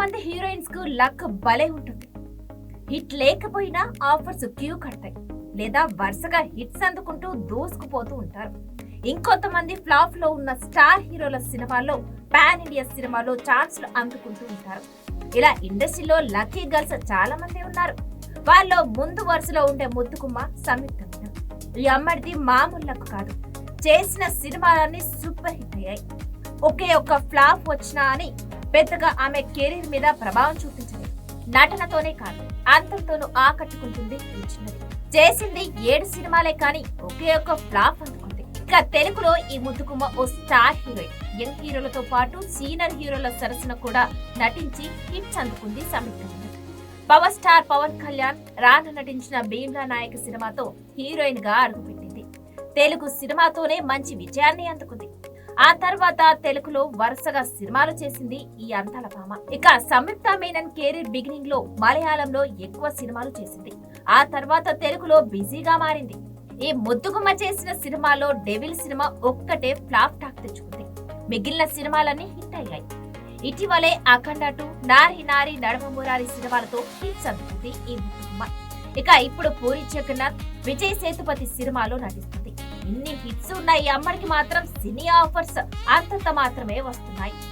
కొంతమంది హీరోయిన్స్ కు లక్ భలే ఉంటుంది. హిట్ లేకపోయినా ఆఫర్స్ క్యూ కడతాయి లేదా వరుసగా హిట్స్ అందుకుంటూ దూసుకుపోతూ ఉంటారు. ఇంకొంతమంది ఫ్లాప్ లో ఉన్న స్టార్ హీరోల సినిమాల్లో పాన్ ఇండియా సినిమాలో ఛాన్స్లు అందుకుంటూ ఉంటారు. ఇలా ఇండస్ట్రీలో లక్కీ గర్ల్స్ చాలా మంది ఉన్నారు. వాళ్ళలో ముందు వరుసలో ఉండే ముద్దుకుమ్మ సంయుక్త మీనన్. ఈ అమ్మడిది మామూలు లక్ కాదు. చేసిన సినిమాలన్నీ సూపర్ హిట్ అయ్యాయి. ఒకే ఒక్క ఫ్లాప్ వచ్చినా అని పెద్దగా ఆమె కెరీర్ మీద ప్రభావం చూపించలేదు. నటనతోనే కాదు అంతంతోనూ ఆకట్టుకుంటుంది ఈ చిన్నది. చేసింది 7 సినిమాలే కానీ ఒకే ఒక్క ఫ్లాప్ అందుకుంది. ఇక తెలుగులో ఈ ముద్దుకుమ్మ ఓ స్టార్ హీరోయిన్. యంగ్ హీరోలతో పాటు సీనియర్ హీరోల సరసన కూడా నటించి హిట్స్ అందుకుంది సంయుక్త మీనన్. పవర్ స్టార్ పవన్ కళ్యాణ్ రానా నటించిన భీమ్లా నాయక్ సినిమాతో హీరోయిన్ గా అడుగుపెట్టింది. తెలుగు సినిమాతోనే మంచి విజయాన్ని అందుకుంది. ఆ తర్వాత తెలుగులో వరుసగా సినిమాలు చేసింది ఈ అందాల భామ. ఇక సంయుక్త మీనన్ కెరీర్ బిగినింగ్ లో మలయాళంలో ఎక్కువ సినిమాలు చేసింది. ఆ తర్వాత తెలుగులో బిజీగా మారింది. ఈ ముద్దుగుమ్మ చేసిన సినిమాలో డెవిల్ సినిమా ఒక్కటే ఫ్లాప్ టాక్ తెచ్చుకుంది. మిగిలిన సినిమాలన్నీ హిట్ అయ్యాయి. ఇటీవలే అఖండ 2, నారి నారి నడమ మురారి సినిమాలతో హిట్స్ అందుకుంది ఈ ముద్దుగుమ్మ. ఇక ఇప్పుడు పూరి జగన్నాథ్, విజయ్ సేతుపతి సినిమాలో నటిస్తుంది. ఇన్ని హిట్స్ ఉన్న ఈ అమ్మడికి మాత్రం సినీ ఆఫర్స్ అంతంత మాత్రమే వస్తున్నాయి.